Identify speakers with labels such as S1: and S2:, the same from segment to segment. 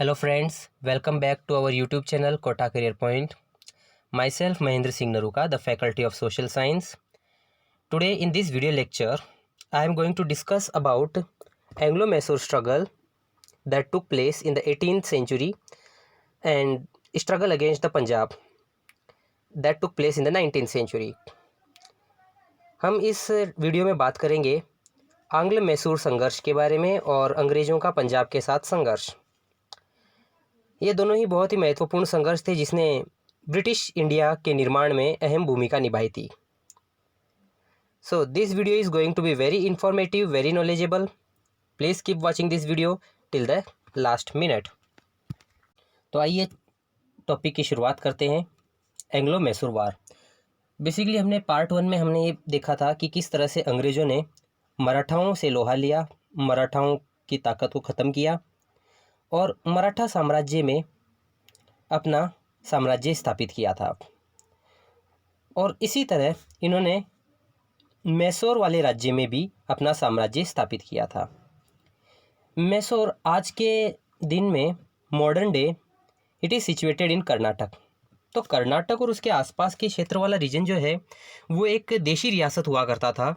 S1: Hello friends, welcome back to our YouTube channel Kota Career Point. Myself Mahendra Singh Naruka, the Faculty of Social Science. Today in this video lecture, I am going to discuss about Anglo-Mysore struggle that took place in the 18th century and struggle against the Punjab that took place in the 19th century. हम इस video में बात करेंगे आंग्ल मैसूर संघर्ष के बारे में और अंग्रेज़ों का पंजाब के साथ संघर्ष। ये दोनों ही बहुत ही महत्वपूर्ण संघर्ष थे जिसने ब्रिटिश इंडिया के निर्माण में अहम भूमिका निभाई थी। So this video is going to be very informative, very knowledgeable. Please keep watching this video till the last minute. तो आइए टॉपिक की शुरुआत करते हैं। Anglo Mysore war. बेसिकली हमने पार्ट 1 में हमने ये देखा था कि किस तरह से अंग्रेज़ों ने मराठाओं से लोहा लिया, मराठाओं की ताकत को ख़त्म किया और मराठा साम्राज्य में अपना साम्राज्य स्थापित किया था। और इसी तरह इन्होंने मैसूर वाले राज्य में भी अपना साम्राज्य स्थापित किया था। मैसूर आज के दिन में modern day it is situated in Karnataka. तो कर्नाटक और उसके आसपास के क्षेत्र वाला रीजन जो है वो एक देशी रियासत हुआ करता था,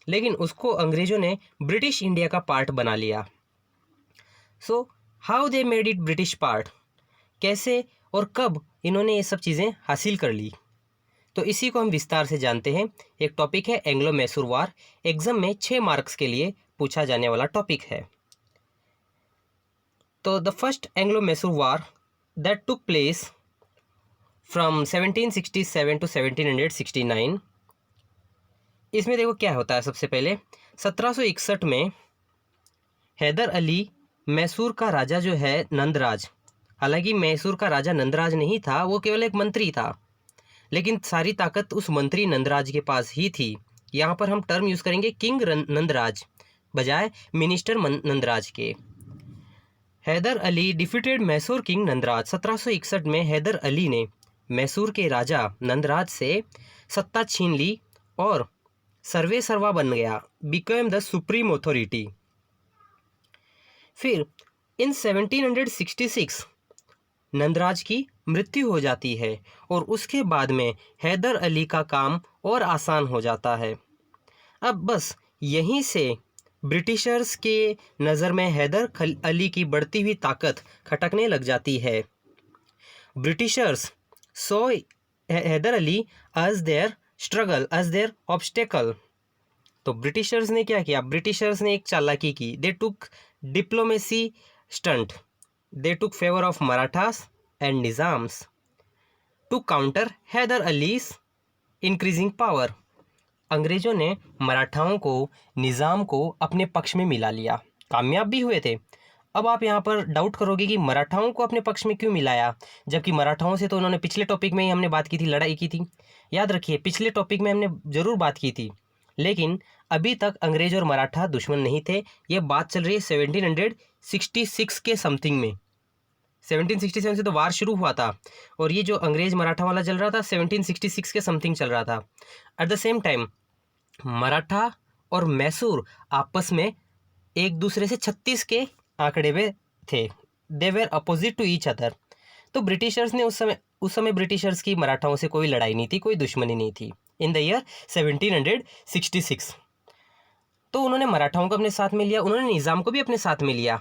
S1: लेकिन उसको अंग्रेज़ों ने ब्रिटिश इंडिया का पार्ट बना लिया। So how they made it British part, कैसे और कब इन्होंने ये सब चीज़ें हासिल कर ली, तो इसी को हम विस्तार से जानते हैं। एक टॉपिक है एंग्लो मैसूर वार, एग्जाम में 6 मार्क्स के लिए पूछा जाने वाला टॉपिक है। तो the first Anglo Mysore war that took place from 1767 to 1769। इसमें देखो क्या होता है। सबसे पहले 1761 में हैदर अली मैसूर का राजा जो है नंदराज, हालांकि मैसूर का राजा नंदराज नहीं था, वो केवल एक मंत्री था, लेकिन सारी ताकत उस मंत्री नंदराज के पास ही थी। यहाँ पर हम टर्म यूज़ करेंगे किंग नंदराज बजाय मिनिस्टर नंदराज के। Hyder Ali defeated Mysore king Nandraj. 1761 में हैदर अली ने मैसूर के राजा नंदराज से सत्ता छीन ली और सर्वे सर्वा बन गया, बिकेम द सुप्रीम अथॉरिटी। फिर इन 1766 नंदराज की मृत्यु हो जाती है और उसके बाद में हैदर अली का काम और आसान हो जाता है। अब बस यहीं से ब्रिटिशर्स के नज़र में हैदर अली की बढ़ती हुई ताकत खटकने लग जाती है। Britishers so Hyder Ali as their struggle, as their obstacle. तो ब्रिटिशर्स ने क्या किया? ब्रिटिशर्स ने एक चालाकी की। They took diplomacy stunt, they took favour of Marathas and Nizams to counter Hyder Ali's increasing power. अंग्रेज़ों ने मराठाओं को, निज़ाम को अपने पक्ष में मिला लिया, कामयाब भी हुए थे। अब आप यहाँ पर डाउट करोगे कि मराठाओं को अपने पक्ष में क्यों मिलाया, जबकि मराठाओं से तो उन्होंने पिछले टॉपिक में ही हमने बात की थी, लड़ाई की थी। याद रखिए पिछले टॉपिक में हमने ज़रूर बात की थी, लेकिन अभी तक अंग्रेज और मराठा दुश्मन नहीं थे। ये बात चल रही है 1766 के समथिंग में। 1767 से तो वार शुरू हुआ था और ये जो अंग्रेज मराठा वाला चल रहा था 1766 के समथिंग चल रहा था। At the same time Maratha और मैसूर आपस में एक दूसरे से 36 के आंकड़े में थे। They were opposite to each other. तो ब्रिटिशर्स ने उस समय ब्रिटिशर्स की मराठाओं से कोई लड़ाई नहीं थी, कोई दुश्मनी नहीं थी। इन द ईयर 1766 तो उन्होंने मराठाओं को अपने साथ में लिया, उन्होंने निज़ाम को भी अपने साथ में लिया।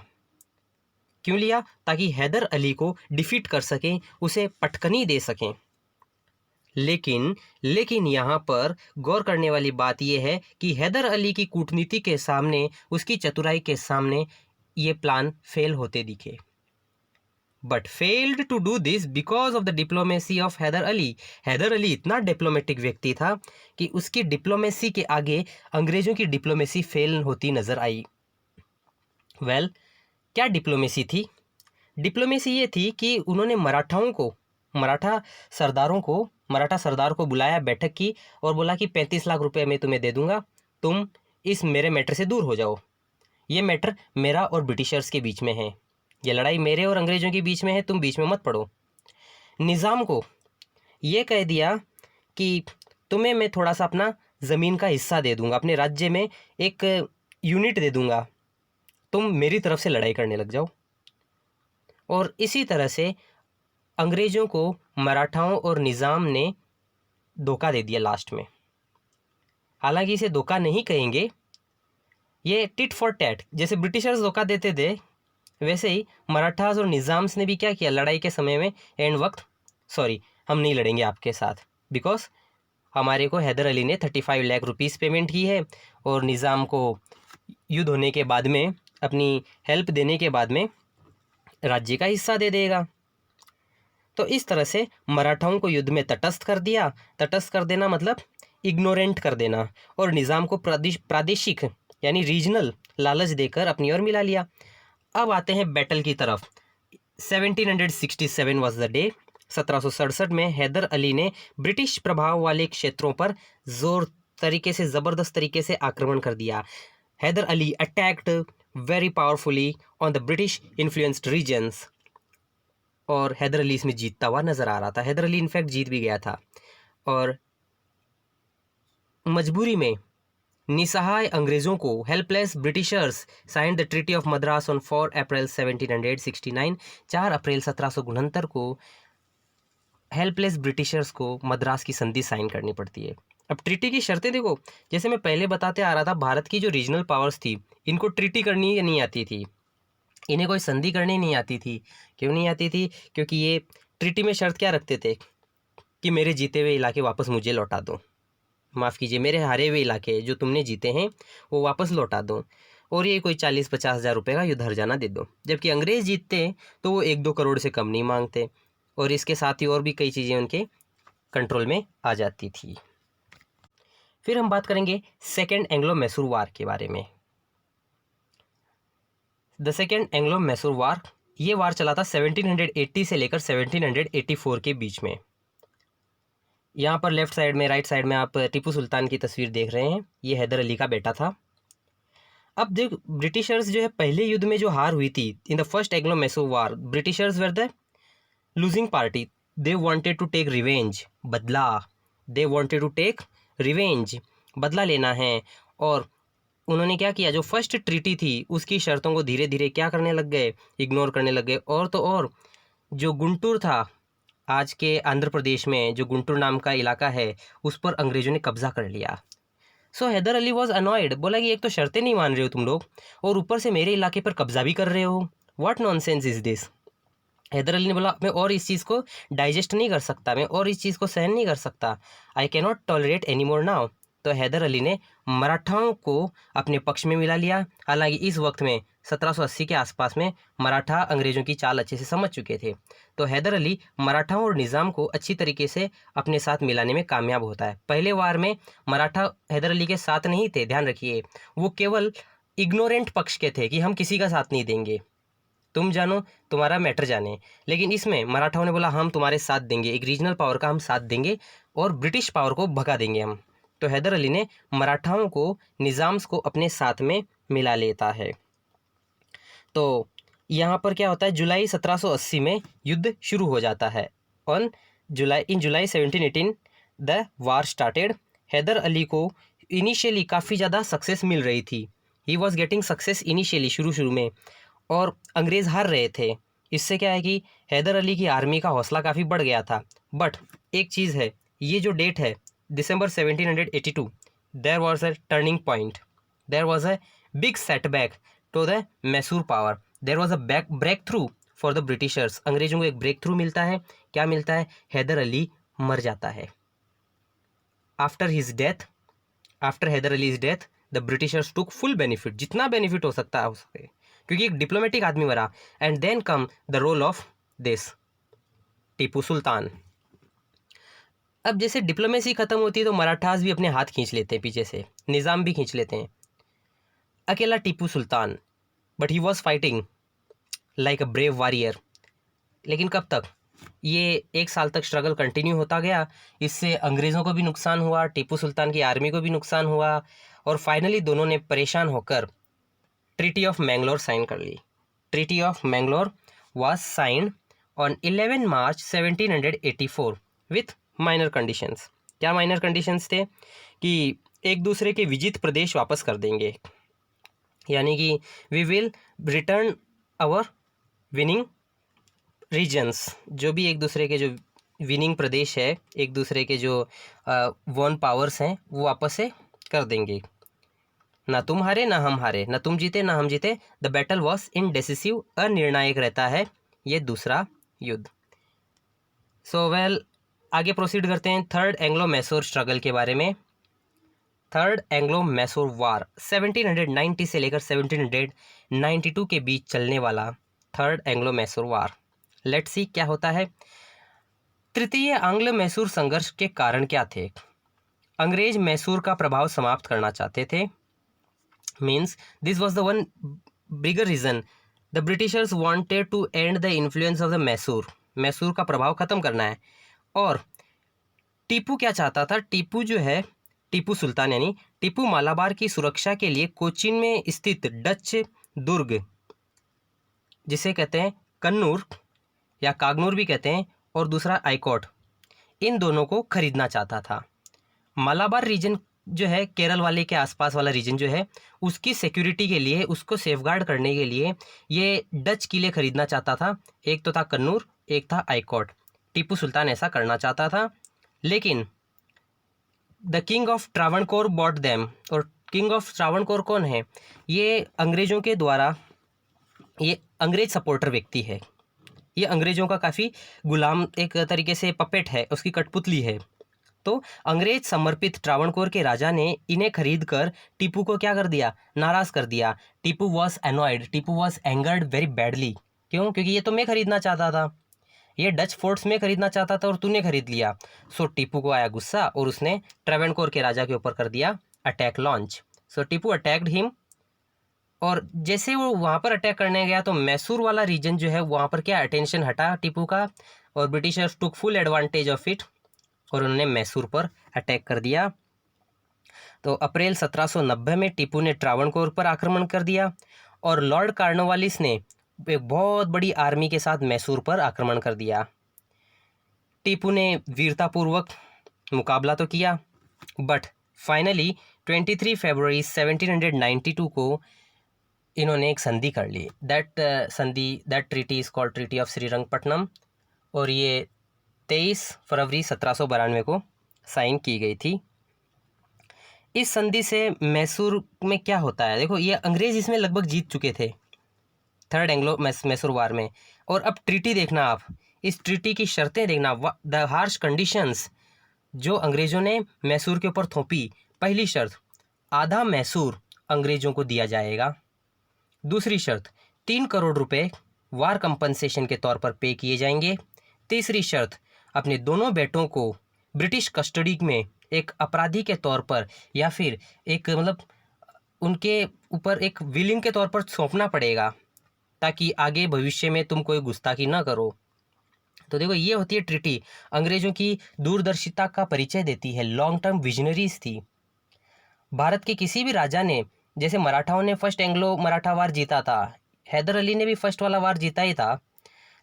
S1: क्यों लिया? ताकि हैदर अली को डिफीट कर सकें, उसे पटकनी दे सकें। लेकिन यहाँ पर गौर करने वाली बात यह है कि हैदर अली की कूटनीति के सामने, उसकी चतुराई के सामने ये प्लान फेल होते दिखे। But failed to do this because of the diplomacy of Hyder Ali. Hyder Ali इतना डिप्लोमेटिक व्यक्ति था कि उसकी डिप्लोमेसी के आगे अंग्रेज़ों की डिप्लोमेसी फेल होती नज़र आई। वेल, क्या डिप्लोमेसी थी? डिप्लोमेसी ये थी कि उन्होंने मराठा सरदार को बुलाया, बैठक की और बोला कि 35 लाख रुपए मैं तुम्हें दे दूंगा, तुम इस मेरे मैटर से दूर हो जाओ। ये मैटर मेरा और ब्रिटिशर्स के बीच में है, ये लड़ाई मेरे और अंग्रेज़ों के बीच में है, तुम बीच में मत पड़ो। निज़ाम को ये कह दिया कि तुम्हें मैं थोड़ा सा अपना ज़मीन का हिस्सा दे दूंगा, अपने राज्य में एक यूनिट दे दूंगा, तुम मेरी तरफ से लड़ाई करने लग जाओ। और इसी तरह से अंग्रेज़ों को मराठाओं और निज़ाम ने धोखा दे दिया लास्ट में। हालांकि इसे धोखा नहीं कहेंगे, ये टिट फॉर टैट, जैसे ब्रिटिशर्स धोखा देते थे वैसे ही मराठास और निज़ाम्स ने भी क्या किया, लड़ाई के समय में एंड वक्त, सॉरी हम नहीं लड़ेंगे आपके साथ, बिकॉज हमारे को हैदर अली ने 35 लाख रुपीस पेमेंट की है और निज़ाम को युद्ध होने के बाद में, अपनी हेल्प देने के बाद में राज्य का हिस्सा दे देगा। तो इस तरह से मराठाओं को युद्ध में तटस्थ कर दिया। तटस्थ कर देना मतलब इग्नोरेंट कर देना, और निज़ाम को प्रादेशिक यानी रीजनल लालच देकर अपनी ओर मिला लिया। अब आते हैं बैटल की तरफ। 1767 वॉज द डे। 1767 में हैदर अली ने ब्रिटिश प्रभाव वाले क्षेत्रों पर जोर तरीके से, ज़बरदस्त तरीके से आक्रमण कर दिया। Hyder Ali attacked very powerfully on the British influenced regions, और हैदर अली इसमें जीतता हुआ नजर आ रहा था। हैदर अली इनफैक्ट जीत भी गया था, और मजबूरी में निसहाय अंग्रेजों को, helpless Britishers signed the treaty of Madras on 4 अप्रैल 1769। 4 अप्रैल 1769 को हेल्पलेस ब्रिटिशर्स को मद्रास की संधि साइन करनी पड़ती है। अब ट्रीटी की शर्तें देखो, जैसे मैं पहले बताते आ रहा था, भारत की जो रीजनल पावर्स थी इनको ट्रीटी करनी नहीं आती थी, इन्हें कोई संधि करनी नहीं आती थी। क्यों नहीं आती थी? क्योंकि ये ट्रीटी में शर्त क्या रखते थे कि मेरे जीते हुए इलाके वापस मुझे लौटा दो, माफ़ कीजिए, मेरे हारे हुए इलाके जो तुमने जीते हैं वो वापस लौटा दो, और ये कोई 40-50 हज़ार रुपये का युद्ध हर्जाना दे दो। जबकि अंग्रेज़ जीतते तो वो 1-2 करोड़ से कम नहीं मांगते, और इसके साथ ही और भी कई चीज़ें उनके कंट्रोल में आ जाती थी। फिर हम बात करेंगे सेकेंड एंग्लो मैसूर वार के बारे में। द सेकेंड एंग्लो मैसूर वार, ये वार चला था 1780 से लेकर 1784 के बीच में। यहाँ पर लेफ्ट साइड में, राइट साइड में आप टीपू सुल्तान की तस्वीर देख रहे हैं, ये हैदर अली का बेटा था। अब देख, ब्रिटिशर्स जो है पहले युद्ध में जो हार हुई थी in the first Anglo Mysore war, Britishers were the losing party. They wanted to take revenge, बदला। They wanted to take revenge, बदला लेना है। और उन्होंने क्या किया, जो फर्स्ट ट्रीटी थी उसकी शर्तों को धीरे धीरे क्या करने लग गए, इग्नोर करने लग गए। और तो और जो गुंटूर था, आज के आंध्र प्रदेश में जो गुंटूर नाम का इलाका है, उस पर अंग्रेजों ने कब्जा कर लिया। सो हैदर अली वॉज अनॉयड, बोला कि एक तो शर्तें नहीं मान रहे हो तुम लोग, और ऊपर से मेरे इलाके पर कब्जा भी कर रहे हो, what nonsense is this. Hyder Ali ने बोला मैं और इस चीज़ को डाइजेस्ट नहीं कर सकता, मैं और इस चीज़ को सहन नहीं कर सकता, I can not tolerate any more now. तो हैदर अली ने मराठाओं को अपने पक्ष में मिला लिया। हालांकि इस वक्त में 1780 के आसपास में मराठा अंग्रेज़ों की चाल अच्छे से समझ चुके थे, तो हैदर अली मराठाओं और निज़ाम को अच्छी तरीके से अपने साथ मिलाने में कामयाब होता है। पहले वार में मराठा हैदर अली के साथ नहीं थे, ध्यान रखिए, वो केवल इग्नोरेंट पक्ष के थे कि हम किसी का साथ नहीं देंगे, तुम जानो तुम्हारा मैटर जाने। लेकिन इसमें मराठाओं ने बोला हम तुम्हारे साथ देंगे, एक रीजनल पावर का हम साथ देंगे और ब्रिटिश पावर को भगा देंगे हम। तो हैदर अली ने मराठाओं को, निज़ाम्स को अपने साथ में मिला लेता है। तो यहाँ पर क्या होता है, जुलाई 1780 में युद्ध शुरू हो जाता है। In July 1718 the war started. Hyder Ali को इनिशियली काफ़ी ज़्यादा सक्सेस मिल रही थी, he was getting success initially, शुरू में, और अंग्रेज़ हार रहे थे। इससे क्या है कि हैदर अली की आर्मी का हौसला काफ़ी बढ़ गया था। बट एक चीज़ है, ये जो डेट है दिसंबर 1782, there was a turning point, there was a big setback to the Mysore power, there was a breakthrough for the Britishers. अंग्रेजों को एक ब्रेक थ्रू मिलता है। क्या मिलता है? हैदर अली मर जाता है। After his death, after Hyder Ali's death, the Britishers took full benefit, जितना बेनिफिट हो सकता है हो सके, क्योंकि एक डिप्लोमेटिक आदमी मरा। And then come the role of this Tipu Sultan. अब जैसे डिप्लोमेसी खत्म होती है तो मराठास भी अपने हाथ खींच लेते हैं पीछे से, निज़ाम भी खींच लेते हैं। अकेला Tipu Sultan, but he was fighting like a brave warrior. लेकिन कब तक? ये 1 साल तक स्ट्रगल कंटिन्यू होता गया। इससे अंग्रेज़ों को भी नुकसान हुआ, टीपू सुल्तान की आर्मी को भी नुकसान हुआ, और फाइनली दोनों ने परेशान होकर ट्रीटी ऑफ मैंगलोर साइन कर ली। Treaty of Mangalore was signed on 11 March 1784 with minor conditions. क्या माइनर कंडीशंस थे? कि एक दूसरे के विजित प्रदेश वापस कर देंगे, यानी कि we will return our winning regions जो भी एक दूसरे के जो विनिंग प्रदेश है, एक दूसरे के जो वन पावर्स हैं, वो वापस से कर देंगे। ना तुम हारे ना हम हारे, ना तुम जीते ना हम जीते, द बैटल वॉज इनडेसिसिव, अनिर्णायक रहता है ये दूसरा युद्ध। सो वेल, आगे प्रोसीड करते हैं थर्ड एंग्लो मैसूर स्ट्रगल के बारे में। थर्ड एंग्लो मैसूर वार 1790 से लेकर 1792 के बीच चलने वाला third Anglo Mysore war. Let's see क्या होता है। तृतीय आंग्ल मैसूर संघर्ष के कारण क्या थे? अंग्रेज मैसूर का प्रभाव समाप्त करना चाहते थे। Means this was the one bigger reason, the Britishers wanted to end the influence of the Mysore. Mysore का प्रभाव खत्म करना है। और टीपू क्या चाहता था? टीपू जो है, टीपू सुल्तान यानी टीपू मालाबार की सुरक्षा के लिए कोचीन में स्थित डच दुर्ग, जिसे कहते हैं कन्नूर या कागनूर भी कहते हैं, और दूसरा आइकॉट, इन दोनों को खरीदना चाहता था। मालाबार रीजन जो है, केरल वाले के आसपास वाला रीजन जो है, उसकी सिक्योरिटी के लिए, उसको सेफगार्ड करने के लिए ये डच किले खरीदना चाहता था। एक तो था कन्नूर, एक था आइकॉट। टीपू सुल्तान ऐसा करना चाहता था, लेकिन the king of Travancore bought them. और किंग ऑफ ट्रावणकोर कौन है? ये अंग्रेजों के द्वारा, ये अंग्रेज सपोर्टर व्यक्ति है। ये अंग्रेजों का काफ़ी गुलाम, एक तरीके से पपेट है, उसकी कठपुतली है। तो अंग्रेज समर्पित ट्रावणकोर के राजा ने इन्हें खरीद कर टीपू को क्या कर दिया? नाराज कर दिया। Tipu was annoyed, Tipu was angered very badly. क्यों? क्योंकि ये तो मैं खरीदना चाहता था, ये डच फोर्ट्स में खरीदना चाहता था और तूने खरीद लिया। सो टीपू को आया गुस्सा और उसने ट्रावणकोर के राजा के ऊपर कर दिया अटैक लॉन्च। सो टीपू अटैक्ड हिम, और जैसे वो वहाँ पर अटैक करने गया तो मैसूर वाला रीजन जो है, वहाँ पर क्या अटेंशन हटा टीपू का, और Britishers took full advantage of it और उन्होंने मैसूर पर अटैक कर दिया। तो अप्रैल 1790 में टीपू ने ट्रावणकोर पर आक्रमण कर दिया और लॉर्ड कॉर्नवालिस ने एक बहुत बड़ी आर्मी के साथ मैसूर पर आक्रमण कर दिया। टीपू ने वीरतापूर्वक मुकाबला तो किया, बट फाइनली 23 फरवरी 1792 को इन्होंने एक संधि कर ली। That treaty is called treaty of Srirangapatnam, और ये 23 फरवरी 1792 को साइन की गई थी। इस संधि से मैसूर में क्या होता है? देखो, ये अंग्रेज इसमें लगभग जीत चुके थे थर्ड एंग्लो मैसूर वार में। और अब ट्रीटी देखना आप, इस ट्रीटी की शर्तें देखना, द हार्श कंडीशंस जो अंग्रेजों ने मैसूर के ऊपर थोपी। पहली शर्त, आधा मैसूर अंग्रेजों को दिया जाएगा। दूसरी शर्त, 3 करोड़ रुपए वार कंपनसेशन के तौर पर पे किए जाएंगे। तीसरी शर्त, अपने दोनों बेटों को ब्रिटिश कस्टडी में एक अपराधी के तौर पर, या फिर एक मतलब उनके ऊपर एक विलिंग के तौर पर सौंपना पड़ेगा, ताकि आगे भविष्य में तुम कोई गुस्ताखी ना करो। तो देखो, ये होती है ट्रीटी। अंग्रेजों की दूरदर्शिता का परिचय देती है, लॉन्ग टर्म विजनरीज थी। भारत के किसी भी राजा ने, जैसे मराठाओं ने फर्स्ट एंग्लो मराठा वार जीता था, हैदर अली ने भी फर्स्ट वाला वार जीता ही था,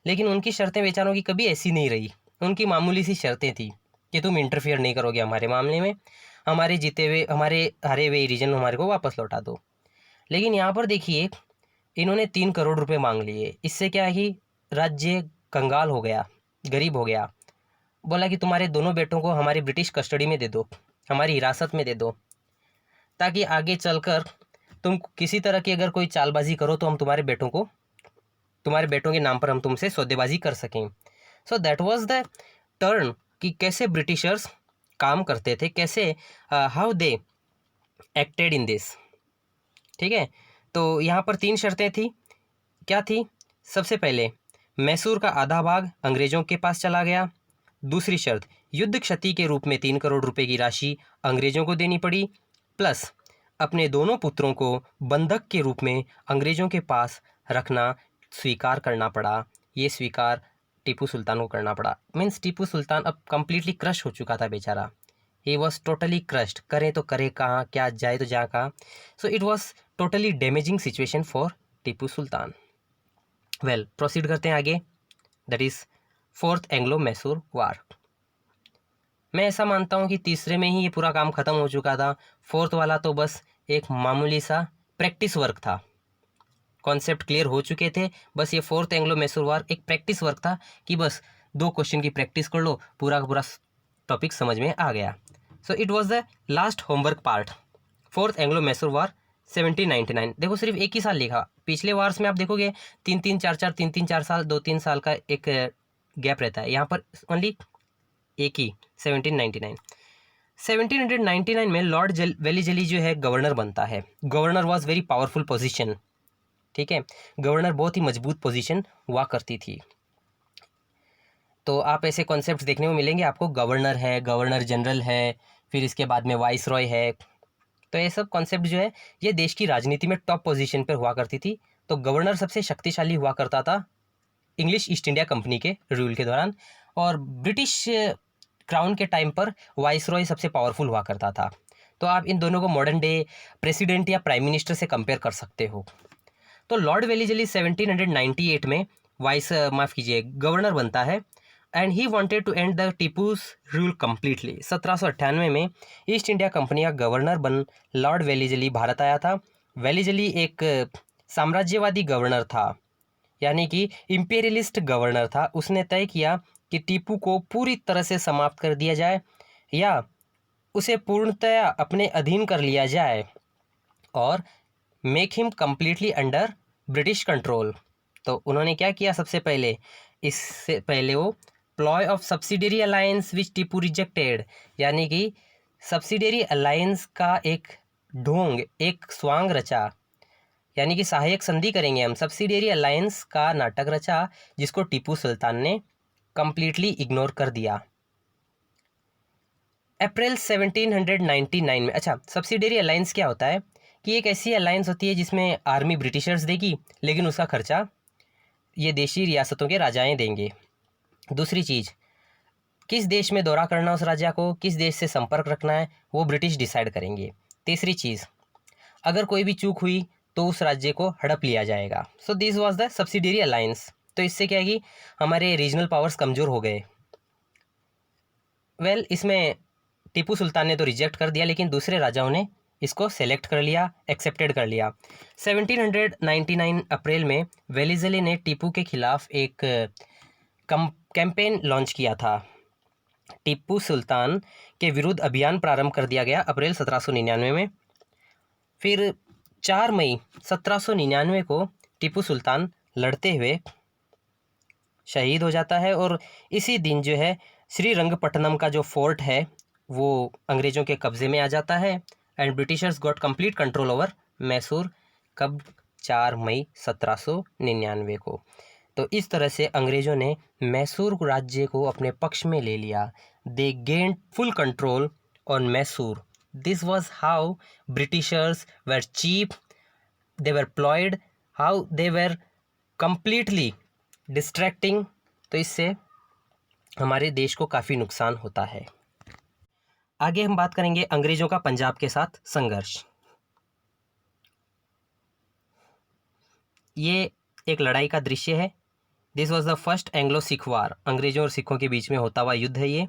S1: लेकिन उनकी शर्तें बेचारों की कभी ऐसी नहीं रही। उनकी मामूली सी शर्तें थी कि तुम इंटरफियर नहीं करोगे हमारे मामले में, हमारे जीते हुए, हमारे हारे हुए रीजन हमारे को वापस लौटा दो। लेकिन यहाँ पर देखिए, इन्होंने 3 करोड़ रुपए मांग लिए। इससे क्या है कि राज्य कंगाल हो गया, गरीब हो गया। बोला कि तुम्हारे दोनों बेटों को हमारी ब्रिटिश कस्टडी में दे दो, हमारी हिरासत में दे दो, ताकि आगे चलकर तुम किसी तरह की अगर कोई चालबाजी करो तो हम तुम्हारे बेटों के नाम पर हम तुमसे सौदेबाजी कर सकें। So that was the turn कि कैसे ब्रिटिशर्स काम करते थे, कैसे how they acted in this. ठीक है, तो यहाँ पर 3 शर्तें थी। क्या थी? सबसे पहले, मैसूर का आधा भाग अंग्रेजों के पास चला गया। दूसरी शर्त, युद्ध क्षति के रूप में 3 करोड़ रुपए की राशि अंग्रेजों को देनी पड़ी, प्लस अपने दोनों पुत्रों को बंधक के रूप में अंग्रेजों के पास रखना स्वीकार करना पड़ा। ये स्वीकार टीपू सुल्तान को करना पड़ा। मीन्स टीपू सुल्तान अब कम्प्लीटली क्रश हो चुका था बेचारा। He was totally crushed. करें तो करे कहाँ, क्या जाए तो जा कहाँ। So it was totally damaging situation for Tipu Sultan. Well, proceed करते हैं आगे। That is fourth Anglo Mysore war. मैं ऐसा मानता हूँ कि तीसरे में ही ये पूरा काम खत्म हो चुका था। फोर्थ वाला तो बस एक मामूली सा प्रैक्टिस वर्क था। कॉन्सेप्ट क्लियर हो चुके थे। बस ये फोर्थ एंग्लो मैसूर वार एक प्रैक्टिस वर्क था कि बस 2 क्वेश्चन की प्रैक्टिस कर लो, पूरा का पूरा टॉपिक समझ में आ गया। So it was the last homework part, fourth Anglo Mysore war 1799। देखो सिर्फ एक ही साल लिखा, पिछले वार्स में आप देखोगे 3-3 4-4 3-3 4 साल 2-3 साल का एक गैप रहता है, यहाँ पर ओनली एक ही 1799। 1799 में लॉर्ड वेलीजली जो है गवर्नर बनता है। Governor was very powerful position, ठीक है, गवर्नर बहुत ही मजबूत पोजीशन हुआ करती थी। तो आप ऐसे कॉन्सेप्ट्स देखने को मिलेंगे आपको, गवर्नर है, गवर्नर जनरल है, फिर इसके बाद में वाइस रॉय है। तो ये सब कॉन्सेप्ट जो है ये देश की राजनीति में टॉप पोजीशन पर हुआ करती थी। तो गवर्नर सबसे शक्तिशाली हुआ करता था इंग्लिश ईस्ट इंडिया कंपनी के रूल के दौरान, और ब्रिटिश क्राउन के टाइम पर वाइस रॉय सबसे पावरफुल हुआ करता था। तो आप इन दोनों को मॉडर्न डे प्रेसिडेंट या प्राइम मिनिस्टर से कंपेयर कर सकते हो। तो लॉर्ड वेलीजली 1798 में गवर्नर बनता है, and he wanted to end the Tipu's rule completely. 1798 में ईस्ट इंडिया कंपनी का गवर्नर बन लॉर्ड वेलीजली भारत आया था। वेलीजली एक साम्राज्यवादी गवर्नर था, यानी कि इंपीरियलिस्ट गवर्नर था। उसने तय किया कि टीपू को पूरी तरह से समाप्त कर दिया जाए या उसे पूर्णतया अपने अधीन कर लिया जाए और make him completely under British control. तो उन्होंने क्या किया, सबसे पहले इससे पहले वो ploy of subsidiary alliance which Tipu rejected, यानी कि सब्सिडियरी अलायंस का एक ढोंग, एक स्वांग रचा, यानी कि सहायक संधि करेंगे हम, सब्सिडियरी अलायंस का नाटक रचा जिसको टीपू सुल्तान ने कंप्लीटली इग्नोर कर दिया। अप्रैल 1799 में, अच्छा सब्सिडियरी अलायंस क्या होता है कि एक ऐसी अलायंस होती है जिसमें आर्मी ब्रिटिशर्स देगी लेकिन उसका खर्चा ये देशी रियासतों के राजाएं देंगे। दूसरी चीज़, किस देश में दौरा करना उस राजा को, किस देश से संपर्क रखना है, वो ब्रिटिश डिसाइड करेंगे। तीसरी चीज़, अगर कोई भी चूक हुई तो उस राज्य को हड़प लिया जाएगा। So this was the subsidiary alliance. तो इससे क्या है कि हमारे रीजनल पावर्स कमज़ोर हो गए। इसमें टीपू सुल्तान ने तो रिजेक्ट कर दिया, लेकिन दूसरे राजाओं ने इसको सेलेक्ट कर लिया, एक्सेप्टेड कर लिया। 1799 अप्रैल में वेलीजली ने टीपू के खिलाफ एक कैंपेन लॉन्च किया था। टीपू सुल्तान के विरुद्ध अभियान प्रारंभ कर दिया गया अप्रैल 1799 में। फिर 4 मई 1799 को टीपू सुल्तान लड़ते हुए शहीद हो जाता है, और इसी दिन जो है श्रीरंगपट्टनम का जो फोर्ट है वो अंग्रेज़ों के कब्ज़े में आ जाता है, and Britishers got complete control over Mysore. कब? 4 मई 1799 को। तो इस तरह से अंग्रेज़ों ने मैसूर राज्य को अपने पक्ष में ले लिया। They gained full control on Mysore. This was how Britishers were cheap, they were ployed, how they were completely distracting. तो इससे हमारे देश को काफ़ी नुकसान होता है। आगे हम बात करेंगे अंग्रेज़ों का पंजाब के साथ संघर्ष। ये एक लड़ाई का दृश्य है। This was the first Anglo Sikh war. अंग्रेजों और सिखों के बीच में होता हुआ युद्ध है ये।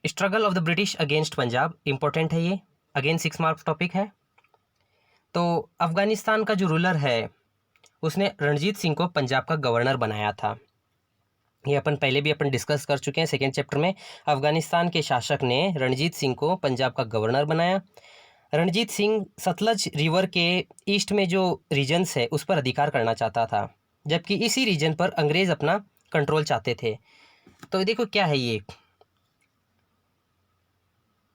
S1: Struggle of the British against Punjab, important है ये, अगेन 6 मार्क्स टॉपिक है। तो अफगानिस्तान का जो रूलर है उसने रणजीत सिंह को पंजाब का गवर्नर बनाया था। ये पहले भी डिस्कस कर चुके हैं सेकेंड चैप्टर में। अफगानिस्तान के शासक ने रणजीत सिंह को पंजाब का गवर्नर बनाया। रणजीत सिंह सतलज रिवर के ईस्ट में जो रीजन्स है उस पर अधिकार करना चाहता था, जबकि इसी रीजन पर अंग्रेज़ अपना कंट्रोल चाहते थे। तो देखो क्या है ये,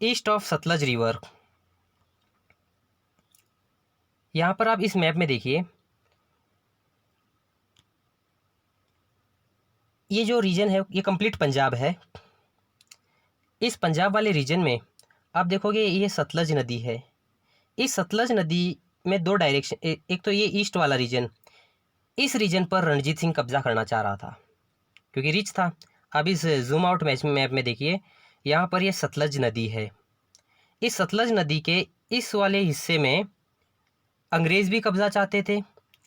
S1: ईस्ट ऑफ सतलज रिवर। यहाँ पर आप इस मैप में देखिए, ये जो रीजन है ये कंप्लीट पंजाब है। इस पंजाब वाले रीजन में आप देखोगे ये सतलज नदी है। इस सतलज नदी में 2 डायरेक्शन, एक तो ये ईस्ट वाला रीजन, इस रीजन पर रणजीत सिंह कब्जा करना चाह रहा था क्योंकि रिच था। अब इस जूम आउट मैप में देखिए, यहाँ पर ये सतलज नदी है। इस सतलज नदी के इस वाले हिस्से में अंग्रेज़ भी कब्जा चाहते थे,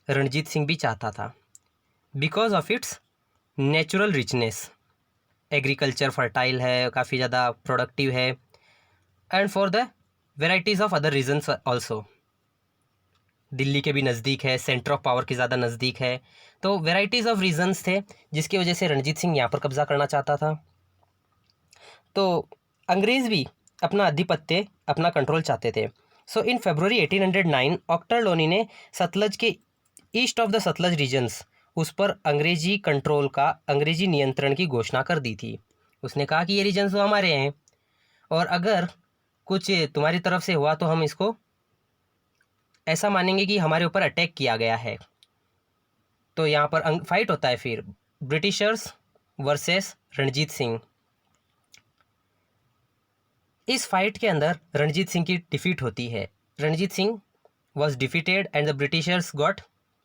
S1: रणजीत सिंह भी चाहता था, because of its natural richness. Agriculture fertile है, काफ़ी ज़्यादा प्रोडक्टिव है, and for the varieties of other regions also. Delhi के भी नज़दीक है, सेंटर ऑफ पावर के ज़्यादा नज़दीक है। तो वेराइटीज़ ऑफ रीजंस थे जिसकी वजह से रणजीत सिंह यहाँ पर कब्जा करना चाहता था। तो अंग्रेज़ भी अपना आधिपत्य, अपना कंट्रोल चाहते थे। सो इन फरवरी 1809 ऑक्टरलोनी ने सतलज के east of the Sutlej regions उस पर अंग्रेजी कंट्रोल का, अंग्रेजी नियंत्रण की घोषणा कर दी थी। उसने कहा कि ये रीजन्स तो हमारे हैं और अगर कुछ तुम्हारी तरफ से हुआ तो हम इसको ऐसा मानेंगे कि हमारे ऊपर अटैक किया गया है। तो यहाँ पर फाइट होता है फिर ब्रिटिशर्स वर्सेस रणजीत सिंह। इस फाइट के अंदर रणजीत सिंह की डिफीट होती है। Ranjit Singh was defeated and the Britishers got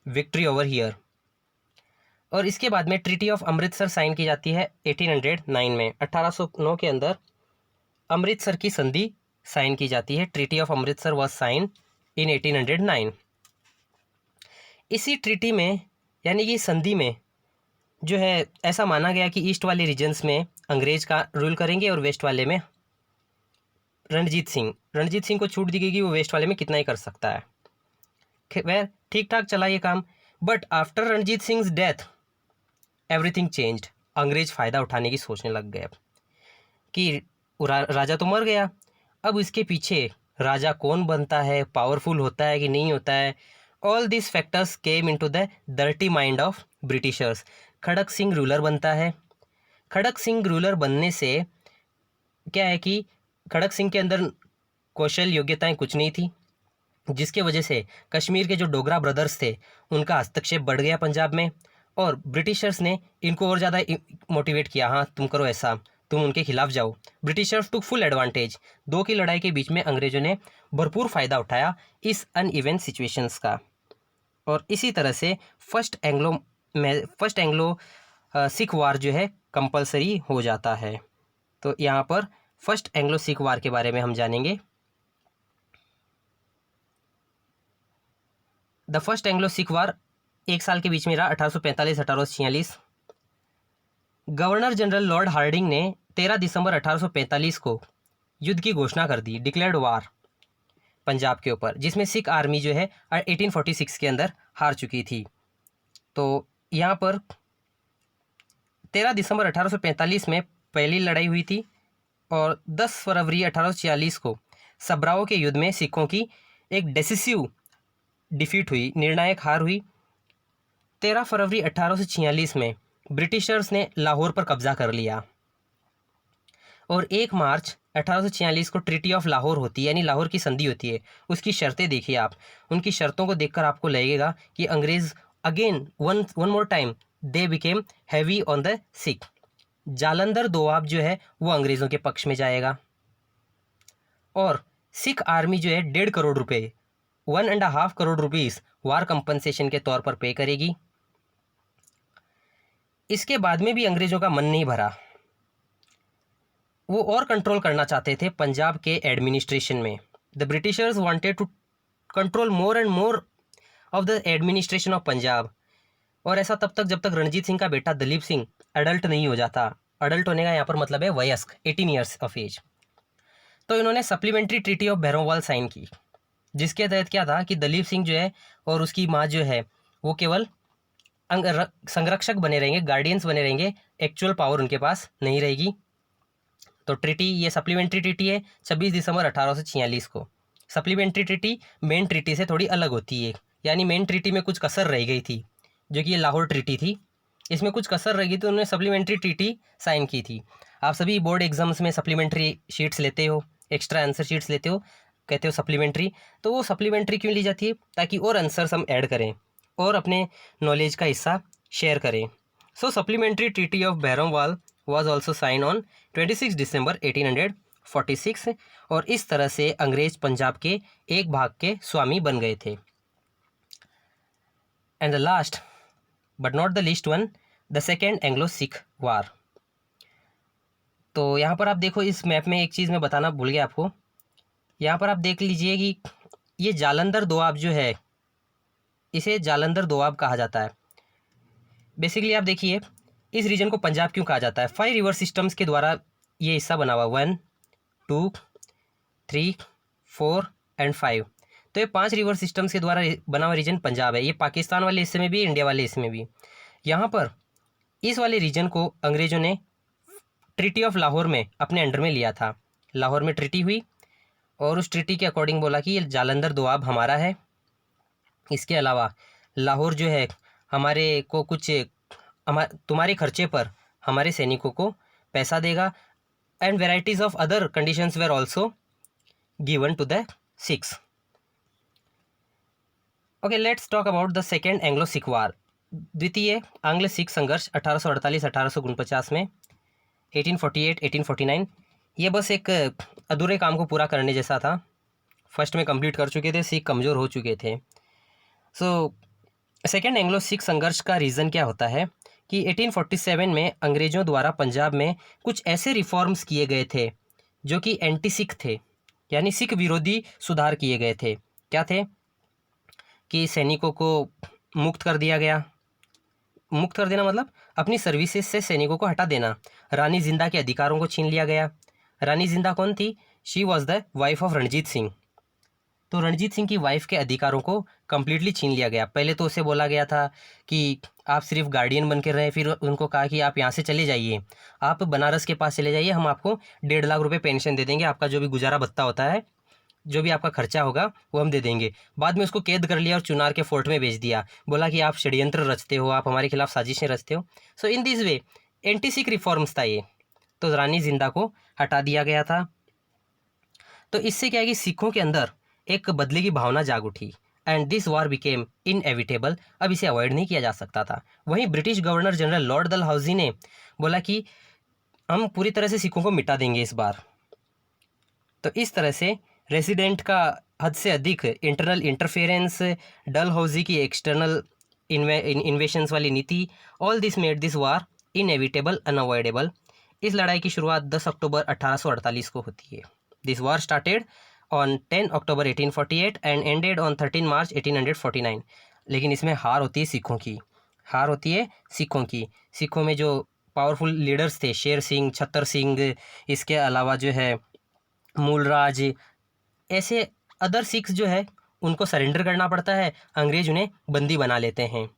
S1: victory over here. और इसके बाद में ट्रीटी ऑफ अमृतसर साइन की जाती है 1809 में। 1809 के अंदर अमृतसर की संधि साइन की जाती है। Treaty of Amritsar was sign in 1809। इसी ट्रीटी में यानी कि संधि में जो है ऐसा माना गया कि ईस्ट वाले रीजन्स में अंग्रेज का रूल करेंगे और वेस्ट वाले में रणजीत सिंह को छूट दी गई कि वो वेस्ट वाले में कितना ही कर सकता है। वह ठीक ठाक चला ये काम। But after Ranjit Singh death everything changed. अंग्रेज फ़ायदा उठाने की सोचने लग गए कि राजा तो मर गया, अब इसके पीछे राजा कौन बनता है, पावरफुल होता है कि नहीं होता है। All this factors came into the dirty mind of Britishers. Kharak Singh ruler बनता है। खड़क सिंह रूलर बनने से क्या है कि खड़क सिंह के अंदर कौशल योग्यताएं कुछ नहीं थी, जिसके वजह से कश्मीर के जो डोगरा ब्रदर्स थे उनका हस्तक्षेप बढ़ गया पंजाब में और ब्रिटिशर्स ने इनको और ज़्यादा मोटिवेट किया, हाँ तुम करो ऐसा, तुम उनके खिलाफ जाओ। Britishers took full advantage. दो की लड़ाई के बीच में अंग्रेजों ने भरपूर फ़ायदा उठाया इस अनइवन सिचुएशंस का। और इसी तरह से फर्स्ट एंग्लो सिख वार जो है कंपलसरी हो जाता है। तो यहाँ पर फर्स्ट एंग्लो सिख वार के बारे में हम जानेंगे। द फर्स्ट एंग्लो सिख वार एक साल के बीच में रहा, 1845-1846। गवर्नर जनरल लॉर्ड हार्डिंग ने 13 दिसंबर 1845 को युद्ध की घोषणा कर दी, डिक्लेयर्ड वार पंजाब के ऊपर, जिसमें सिख आर्मी जो है 1846 के अंदर हार चुकी थी। तो यहाँ पर 13 दिसंबर 1845 में पहली लड़ाई हुई थी और 10 फरवरी 1846 को सब्राओ के युद्ध में सिखों की एक डेसिसिव डिफीट हुई, निर्णायक हार हुई। 13 फरवरी 1846 में ब्रिटिशर्स ने लाहौर पर कब्जा कर लिया और 1 मार्च 1846 को ट्रीटी ऑफ लाहौर होती है, यानी लाहौर की संधि होती है। उसकी शर्तें देखिए आप, उनकी शर्तों को देखकर आपको लगेगा कि अंग्रेज again one more time they became heavy on the Sikh. Jalandhar Doab जो है वो अंग्रेज़ों के पक्ष में जाएगा और सिख आर्मी जो है 1.5 करोड़ रुपए, 1.5 करोड़ रुपीस वार कंपनसेशन के तौर पर पे करेगी। इसके बाद में भी अंग्रेज़ों का मन नहीं भरा, वो और कंट्रोल करना चाहते थे पंजाब के एडमिनिस्ट्रेशन में। The Britishers wanted to control more and more of the administration of Punjab. और ऐसा तब तक जब तक रणजीत सिंह का बेटा दलीप सिंह अडल्ट नहीं हो जाता। अडल्ट होने का यहाँ पर मतलब है वयस्क, 18 ईयर्स ऑफ एज। तो इन्होंने supplementary treaty of Bhairowal sign की, जिसके तहत क्या था कि दलीप सिंह जो है और उसकी माँ जो है वो केवल संरक्षक बने रहेंगे, गार्डियंस बने रहेंगे, एक्चुअल पावर उनके पास नहीं रहेगी। तो ट्रीटी, ये सप्लीमेंट्री ट्रीटी है 26 दिसंबर 1846 को। सप्लीमेंट्री ट्रीटी मेन ट्रीटी से थोड़ी अलग होती है, यानी मेन ट्रीटी में कुछ कसर रह गई थी, जो कि ये लाहौर ट्रीटी थी, इसमें कुछ कसर रह गई तो उन्होंने सप्लीमेंट्री ट्रीटी साइन की थी। आप सभी बोर्ड एग्जाम्स में सप्लीमेंट्री शीट्स लेते हो, एक्स्ट्रा आंसर शीट्स लेते हो, कहते हो सप्लीमेंट्री। तो वो सप्लीमेंट्री क्यों ली जाती है? ताकि और आंसर्स हम ऐड करें और अपने नॉलेज का हिस्सा शेयर करें। So supplementary treaty of Bhairowal was also sign on 26 December 1846 और इस तरह से अंग्रेज पंजाब के एक भाग के स्वामी बन गए थे। And the last but not the least one, the second Anglo Sikh war. तो यहाँ पर आप देखो, इस मैप में एक चीज़ मैं बताना भूल गया आपको। यहाँ पर आप देख लीजिए कि ये जालंधर दोआब जो है, इसे जालंधर दोआब कहा जाता है। बेसिकली आप देखिए इस रीजन को पंजाब क्यों कहा जाता है? 5 रिवर सिस्टम्स के द्वारा ये हिस्सा बना हुआ, 1, 2, 3, 4 एंड 5। तो ये 5 रिवर सिस्टम्स के द्वारा बना हुआ रीजन पंजाब है। ये पाकिस्तान वाले हिस्से में भी, इंडिया वाले हिस्से में भी। यहाँ पर इस वाले रीजन को अंग्रेजों ने ट्रीटी ऑफ लाहौर में अपने अंडर में लिया था। लाहौर में ट्रीटी हुई और उस ट्रीटी के अकॉर्डिंग बोला कि ये जालंधर दोआब हमारा है। इसके अलावा लाहौर जो है हमारे को कुछ तुम्हारे खर्चे पर हमारे सैनिकों को पैसा देगा, and varieties of other conditions were also given to the Sikhs. Okay, let's talk about the second Anglo Sikh war. द्वितीय आंग्ल सिख संघर्ष 1848-1849 में, 1848-1849। ये बस एक अधूरे काम को पूरा करने जैसा था। फर्स्ट में कंप्लीट कर चुके थे, सिख कमज़ोर हो चुके थे। सो सेकेंड एंग्लो सिख संघर्ष का रीज़न क्या होता है कि 1847 में अंग्रेज़ों द्वारा पंजाब में कुछ ऐसे रिफॉर्म्स किए गए थे जो कि एंटी सिख थे, यानी सिख विरोधी सुधार किए गए थे। क्या थे कि सैनिकों को मुक्त कर दिया गया। मुक्त कर देना मतलब अपनी सर्विसेज से सैनिकों को हटा देना। रानी जिंदा के अधिकारों को छीन लिया गया। रानी जिंदा कौन थी? She was the wife of Ranjit Singh. तो रणजीत सिंह की वाइफ के अधिकारों को कम्प्लीटली छीन लिया गया। पहले तो उसे बोला गया था कि आप सिर्फ गार्डियन बन के रहें, फिर उनको कहा कि आप यहाँ से चले जाइए, आप बनारस के पास चले जाइए, हम आपको 1.5 लाख रुपए पेंशन दे देंगे, आपका जो भी गुजारा भत्ता होता है, जो भी आपका खर्चा होगा वो हम दे देंगे। बाद में उसको कैद कर लिया और चुनार के फोर्ट में भेज दिया। बोला कि आप षड्यंत्र रचते हो, आप हमारे खिलाफ साजिशें रचते हो। So in this way anti Sikh reforms था ये। तो रानी जिंदा को हटा दिया गया था। तो इससे क्या है कि सिखों के अंदर एक बदले की भावना जाग उठी, and this war became inevitable. अब इसे अवॉइड नहीं किया जा सकता था। वहीं British governor general Lord Dalhousie ने बोला कि हम पूरी तरह से सिखों को मिटा देंगे इस बार। तो इस तरह से रेसिडेंट का हद से अधिक इंटरनल इंटरफेरेंस, डलहौजी की एक्सटर्नल इन्वेशंस वाली नीति, all this made this war inevitable, unavoidable. इस लड़ाई की शुरुआत 10 अक्टूबर 1848 को होती है। This war started on 10 October 1848 and ended on 13 मार्च 1849। लेकिन इसमें हार होती है सिखों की। हार होती है सिखों की। सिखों में जो पावरफुल लीडर्स थे, शेर सिंह, छतर सिंह, इसके अलावा जो है मूलराज, ऐसे अदर सिख्स जो है उनको सरेंडर करना पड़ता है, अंग्रेज उन्हें बंदी बना लेते हैं।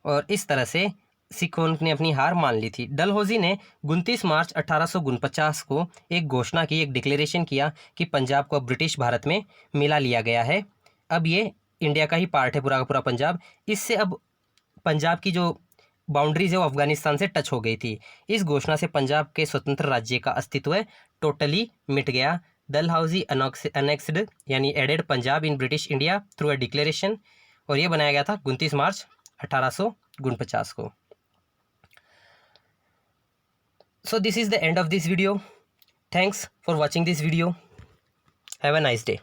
S1: और इस तरह से सिखों ने अपनी हार मान ली थी। डलहौजी ने 29 मार्च 1849 को एक घोषणा की, एक डिक्लेरेशन किया कि पंजाब को अब ब्रिटिश भारत में मिला लिया गया है। अब ये इंडिया का ही पार्ट है पूरा का पूरा पंजाब। इससे अब पंजाब की जो बाउंड्रीज है वो अफगानिस्तान से टच हो गई थी। इस घोषणा से पंजाब के स्वतंत्र राज्य का अस्तित्व टोटली मिट गया। डलहौजी अनेक्स्ड यानी added Punjab in British India through a declaration, और ये बनाया गया था 29 मार्च 1849 को। So this is the end of this video. Thanks for watching this video. Have a nice day.